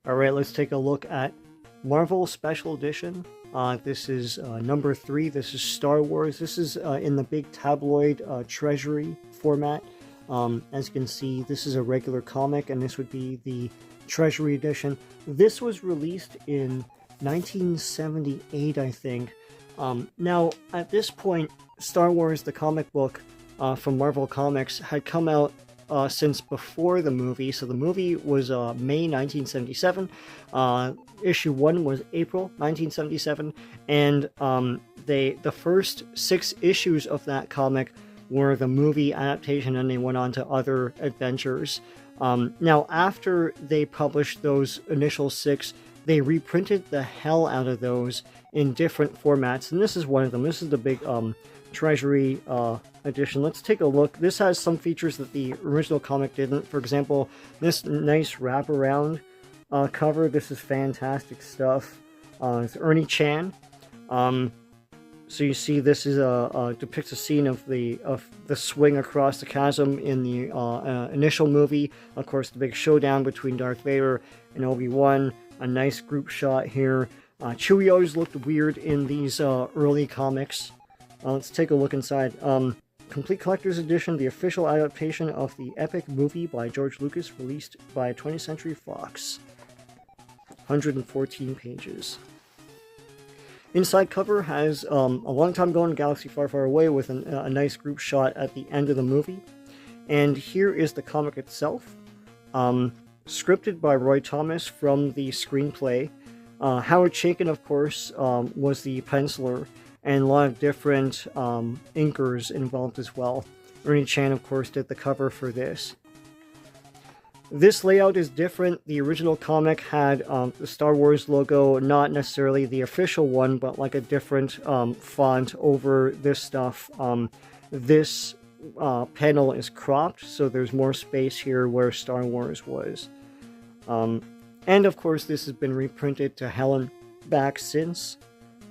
Alright, let's take a look at Marvel Special Edition. This is number 3. This is Star Wars. This is in the big tabloid treasury format. As you can see, this is a regular comic, and this would be the Treasury Edition. This was released in 1978, I think. Now, at this point, Star Wars, the comic book from Marvel Comics, had come out since before the movie. So the movie was May 1977. Issue 1 was April 1977. And the first 6 issues of that comic were the movie adaptation, and they went on to other adventures. Now, after they published those initial 6, they reprinted the hell out of those in different formats, and this is one of them. This is the big Treasury edition. Let's take a look. This has some features that the original comic didn't. For example, this nice wraparound cover. This is fantastic stuff. It's Ernie Chan. So you see, this is depicts a scene of the swing across the chasm in the initial movie. Of course, the big showdown between Darth Vader and Obi-Wan. A nice group shot here. Chewie always looked weird in these early comics. Let's take a look inside. Complete Collector's Edition, the official adaptation of the epic movie by George Lucas, released by 20th Century Fox. 114 pages. Inside cover has a long time ago in a galaxy far, far away, with a nice group shot at the end of the movie. And here is the comic itself. Scripted by Roy Thomas from the screenplay. Howard Chaykin, of course, was the penciler, and a lot of different inkers involved as well. Ernie Chan, of course, did the cover for this. This layout is different. The original comic had the Star Wars logo, not necessarily the official one, but like a different font over this stuff. This panel is cropped, so there's more space here where Star Wars was. And of course, this has been reprinted to hell and back since.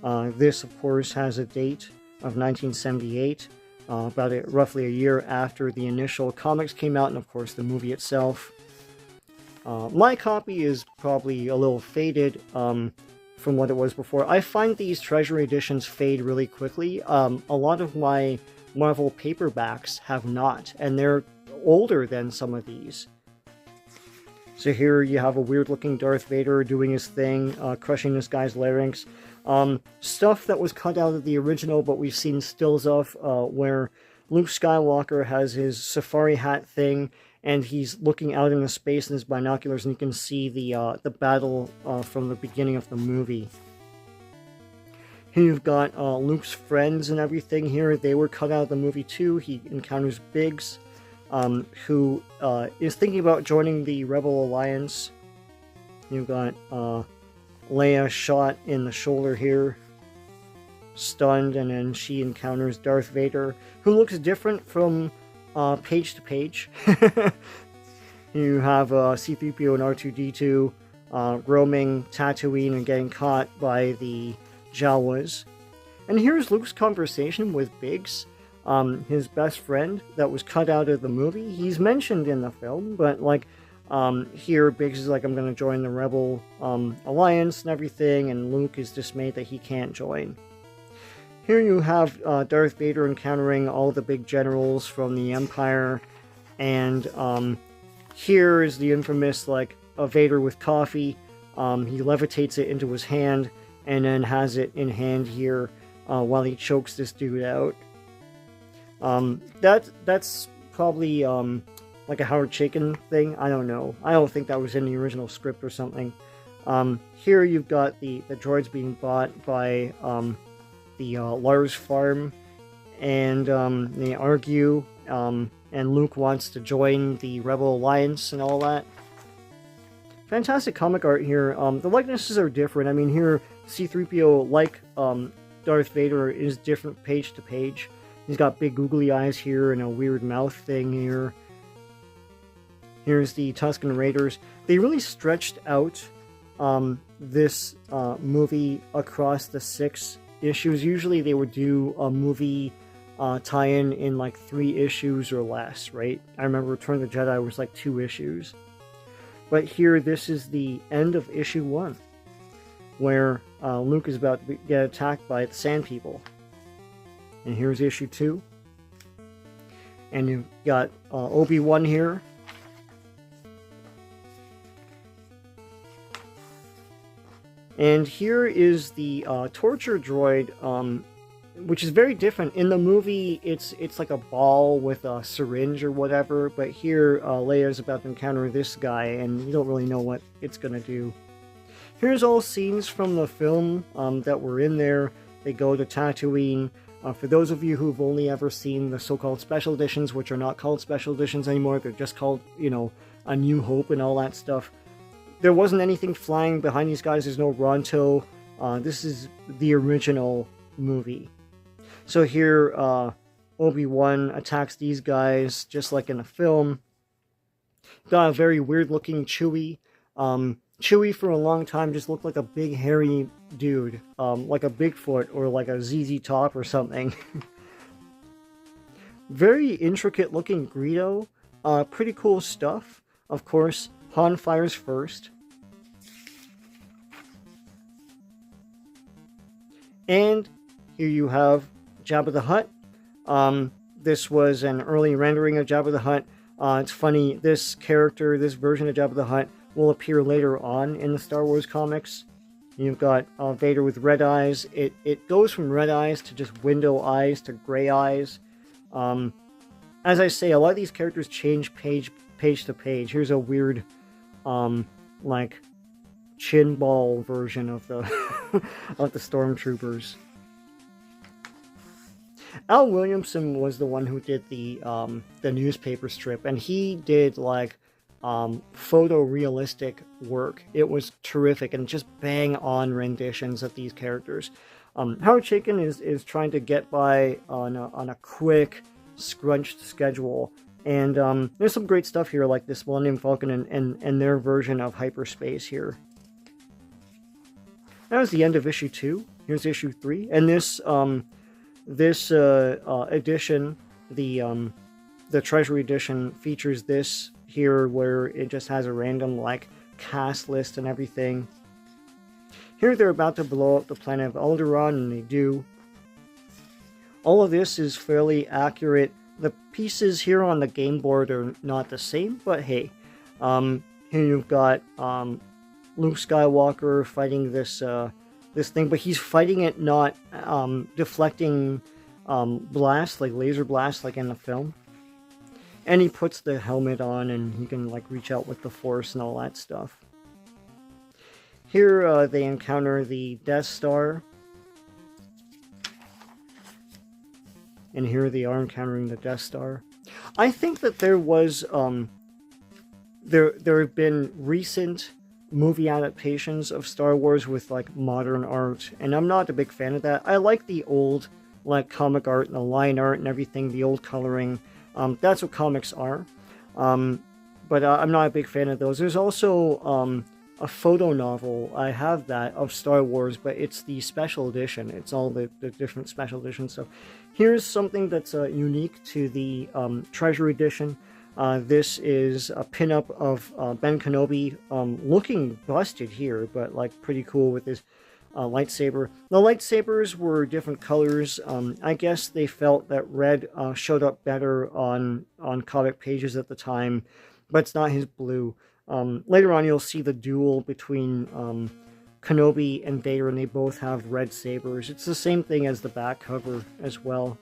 This, of course, has a date of 1978, roughly a year after the initial comics came out, and of course the movie itself. My copy is probably a little faded from what it was before. I find these Treasury editions fade really quickly. A lot of my Marvel paperbacks have not, and they're older than some of these. So here you have a weird-looking Darth Vader doing his thing, crushing this guy's larynx. Stuff that was cut out of the original, but we've seen stills of, where Luke Skywalker has his safari hat thing, and he's looking out into space in his binoculars, and you can see the battle from the beginning of the movie. Here you've got Luke's friends and everything here. They were cut out of the movie too. He encounters Biggs, who is thinking about joining the Rebel Alliance. You've got Leia shot in the shoulder here, stunned, and then she encounters Darth Vader, who looks different from page to page. You have C-3PO and R2-D2 roaming Tatooine and getting caught by the Jawas. And here's Luke's conversation with Biggs, his best friend that was cut out of the movie. He's mentioned in the film, but like here Biggs is like, I'm going to join the Rebel Alliance and everything, and Luke is dismayed that he can't join. Here you have Darth Vader encountering all the big generals from the Empire, and here is the infamous, like, a Vader with coffee. He levitates it into his hand, and then has it in hand here while he chokes this dude out. That's probably like a Howard Chaykin thing. I don't know. I don't think that was in the original script or something. Here you've got the droids being bought by the Lars farm, and they argue, and Luke wants to join the Rebel Alliance and all that. Fantastic comic art here. The likenesses are different. I mean, here C-3PO, like Darth Vader, is different page to page. He's got big googly eyes here and a weird mouth thing here. Here's the Tusken Raiders. They really stretched out this movie across the 6 issues. Usually they would do a movie tie-in in like 3 issues or less, right? I remember Return of the Jedi was like 2 issues. But here, this is the end of issue 1, where Luke is about to get attacked by the Sand People. And here's issue 2. And you've got Obi-Wan here. And here is the torture droid, which is very different. In the movie, it's like a ball with a syringe or whatever, but here Leia's about to encounter this guy, and you don't really know what it's going to do. Here's all scenes from the film that were in there. They go to Tatooine. For those of you who've only ever seen the so-called special editions, which are not called special editions anymore, they're just called, you know, A New Hope and all that stuff. There wasn't anything flying behind these guys. There's no Ronto. This is the original movie. So here, Obi-Wan attacks these guys just like in the film. Got a very weird-looking Chewie. Chewie for a long time just looked like a big hairy dude, like a Bigfoot or like a ZZ Top or something. Very intricate-looking Greedo. Pretty cool stuff. Of course, Han fires first. And here you have Jabba the Hutt. This was an early rendering of Jabba the Hutt. It's funny, this character, this version of Jabba the Hutt, will appear later on in the Star Wars comics. You've got Vader with red eyes. It goes from red eyes to just window eyes to gray eyes. As I say, a lot of these characters change page to page. Here's a weird like chin ball version of the of the stormtroopers. Al Williamson was the one who did the newspaper strip, and he did like photorealistic work. It was terrific and just bang on renditions of these characters. Howard Chaykin is trying to get by on a quick, scrunched schedule. And there's some great stuff here, like this Millennium Falcon and their version of hyperspace here. That was the end of issue 2. Here's issue 3. And this edition, the Treasury edition, features this here where it just has a random like cast list and everything. Here they're about to blow up the planet of Alderaan, and they do. All of this is fairly accurate. The pieces here on the game board are not the same, but hey. Here you've got Luke Skywalker fighting this thing, but he's fighting it not deflecting blasts, like laser blasts like in the film. And he puts the helmet on and he can like reach out with the Force and all that stuff. Here they encounter the Death Star. And here they are encountering the Death Star. I think that there was there have been recent movie adaptations of Star Wars with like modern art, and I'm not a big fan of that. I like the old like comic art and the line art and everything, the old coloring. That's what comics are. But I'm not a big fan of those. There's also a photo novel, I have that, of Star Wars, but it's the special edition. It's all the different special edition stuff. Here's something that's unique to the Treasury edition. This is a pinup of Ben Kenobi, looking busted here, but like pretty cool with his lightsaber. The lightsabers were different colors. I guess they felt that red showed up better on comic pages at the time, but it's not his blue. Later on, you'll see the duel between Kenobi and Vader, and they both have red sabers. It's the same thing as the back cover as well.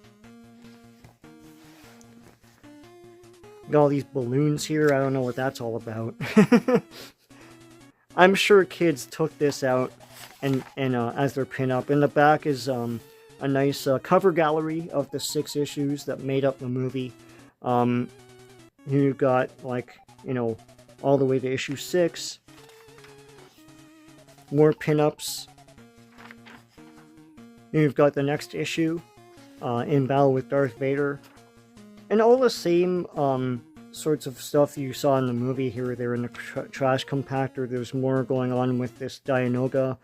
Got all these balloons here. I don't know what that's all about. I'm sure kids took this out and as their pinup. In the back is a nice cover gallery of the 6 issues that made up the movie. Here you've got, like, you know, all the way to issue 6. More pinups. Here you've got the next issue, in battle with Darth Vader. And all the same sorts of stuff you saw in the movie here. They're in the trash compactor. There's more going on with this Dianoga.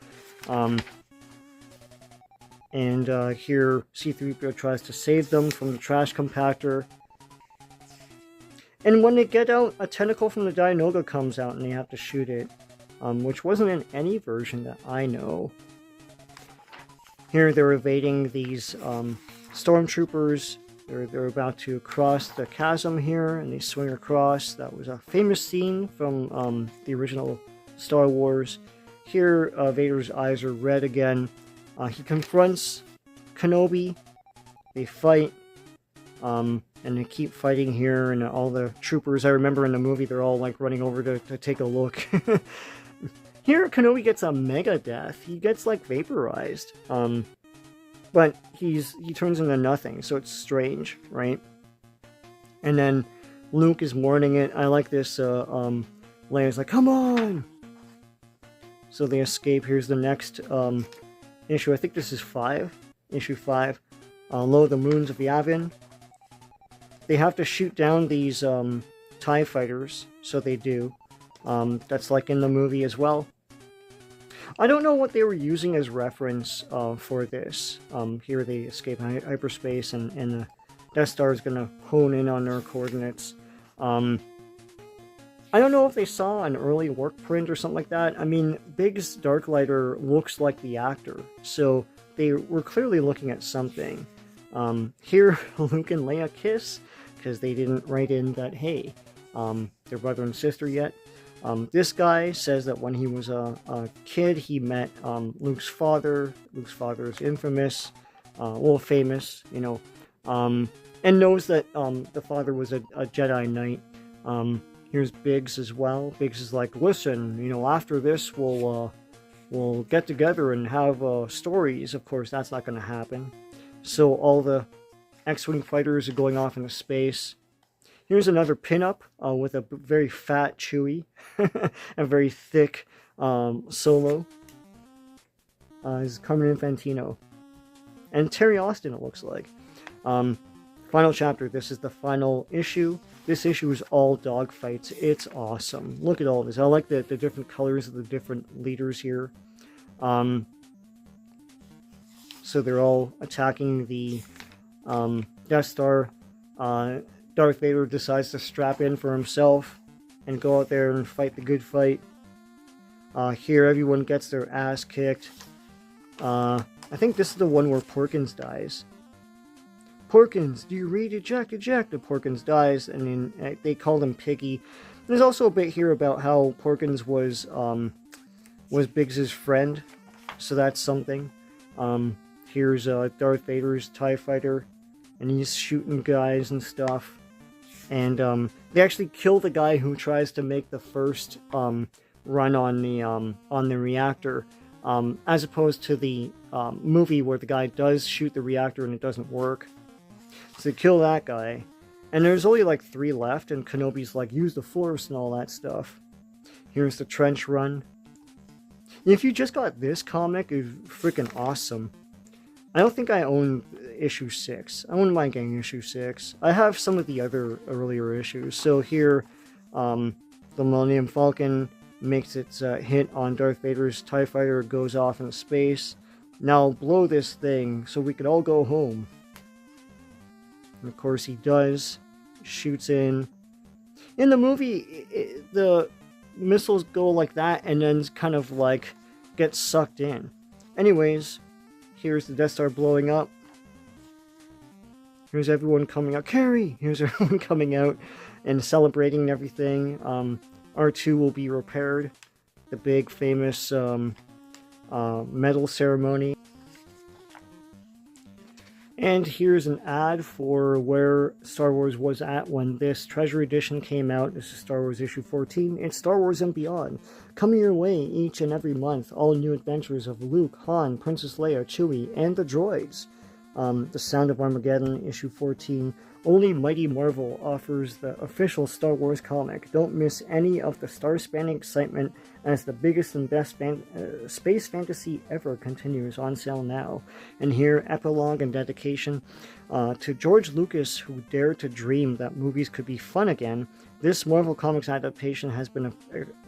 And here C-3PO tries to save them from the trash compactor. And when they get out, a tentacle from the Dianoga comes out and they have to shoot it, which wasn't in any version that I know. Here they're evading these stormtroopers. They're about to cross the chasm here, and they swing across. That was a famous scene from the original Star Wars. Here, Vader's eyes are red again. He confronts Kenobi. They fight, and they keep fighting here, and all the troopers, I remember in the movie, they're all like running over to take a look. Here, Kenobi gets a mega death. He gets like vaporized. But he turns into nothing, so it's strange, right? And then Luke is mourning it. I like this. Leia's like, "Come on!" So they escape. Here's the next issue. I think this is 5. Issue 5. Lo, the Moons of Yavin. They have to shoot down these TIE fighters, so they do. That's like in the movie as well. I don't know what they were using as reference for this. Here they escape hyperspace, and the Death Star is going to hone in on their coordinates. I don't know if they saw an early work print or something like that. I mean, Biggs Darklighter looks like the actor, so they were clearly looking at something. Here, Luke and Leia kiss, because they didn't write in that, hey, they're brother and sister yet. This guy says that when he was a kid, he met Luke's father. Luke's father is infamous, well, famous, you know, and knows that the father was a Jedi Knight. Here's Biggs as well. Biggs is like, listen, you know, after this, we'll get together and have stories. Of course, that's not going to happen. So all the X-Wing fighters are going off into space. Here's another pinup with a very fat Chewie, a very thick Solo. This is Carmen Infantino. And Terry Austin, it looks like. Final chapter. This is the final issue. This issue is all dogfights. It's awesome. Look at all this. I like the different colors of the different leaders here. So they're all attacking the Death Star. Darth Vader decides to strap in for himself and go out there and fight the good fight. Here, everyone gets their ass kicked. I think this is the one where Porkins dies. Porkins, do you read? Eject, eject. And Porkins dies, and then they called him Piggy. There's also a bit here about how Porkins was Biggs' friend, so that's something. Here's Darth Vader's TIE fighter, and he's shooting guys and stuff. And they actually kill the guy who tries to make the first run on the reactor, as opposed to the movie where the guy does shoot the reactor and it doesn't work. So they kill that guy, and there's only like 3 left, and Kenobi's like, use the Force and all that stuff. Here's the trench run. If you just got this comic, it's freaking awesome. I don't think I own issue 6. I wouldn't mind getting issue 6. I have some of the other earlier issues. So here, the Millennium Falcon makes its hit on Darth Vader's TIE fighter, goes off into space. Now blow this thing so we could all go home. And of course he does. Shoots in. In the movie, the missiles go like that and then kind of like get sucked in. Anyways, here's the Death Star blowing up. Here's everyone coming out. Carrie! Here's everyone coming out and celebrating everything. R2 will be repaired. The big famous medal ceremony. And here's an ad for where Star Wars was at when this Treasure Edition came out. This is Star Wars issue 14. It's Star Wars and Beyond. Coming your way each and every month, all new adventures of Luke, Han, Princess Leia, Chewie, and the droids. The Sound of Armageddon, issue 14. Only Mighty Marvel offers the official Star Wars comic. Don't miss any of the star-spanning excitement as the biggest and best space fantasy ever continues on sale now. And here, epilogue and dedication to George Lucas, who dared to dream that movies could be fun again. This Marvel Comics adaptation has been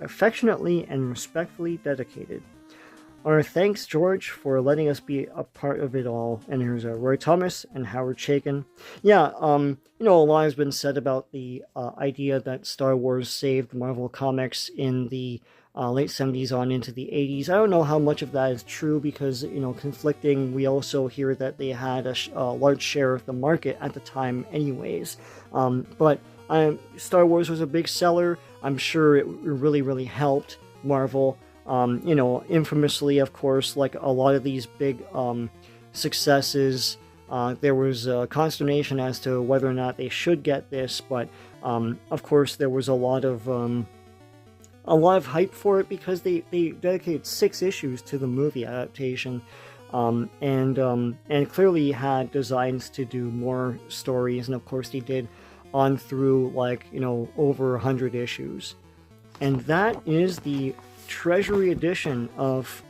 affectionately and respectfully dedicated. Our thanks, George, for letting us be a part of it all. And here's Roy Thomas and Howard Chaykin. Yeah, a lot has been said about the idea that Star Wars saved Marvel Comics in the late 70s on into the 80s. I don't know how much of that is true because, conflicting. We also hear that they had a large share of the market at the time anyways. But Star Wars was a big seller. I'm sure it really, really helped Marvel. Infamously, of course, like a lot of these big successes, there was consternation as to whether or not they should get this, but of course there was a lot of hype for it because they dedicated 6 issues to the movie adaptation, and clearly had designs to do more stories, and of course they did on through over 100 issues. And that is the Treasury edition of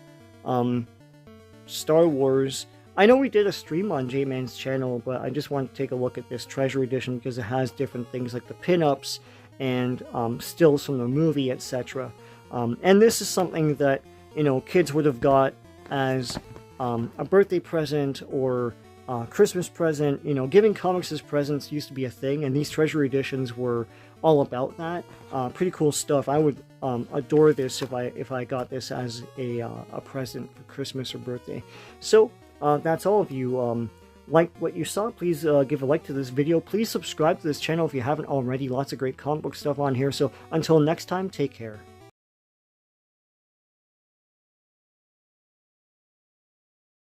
Star Wars. I know we did a stream on J-Man's channel, but I just want to take a look at this Treasury edition because it has different things like the pinups and stills from the movie, etc. And this is something that kids would have got as a birthday present or Christmas present. Giving comics as presents used to be a thing, and these Treasury editions were all about that. Pretty cool stuff. I would adore this if I got this as a present for Christmas or birthday. So that's all of you. Like what you saw, please give a like to this video. Please subscribe to this channel if you haven't already. Lots of great comic book stuff on here. So until next time, take care.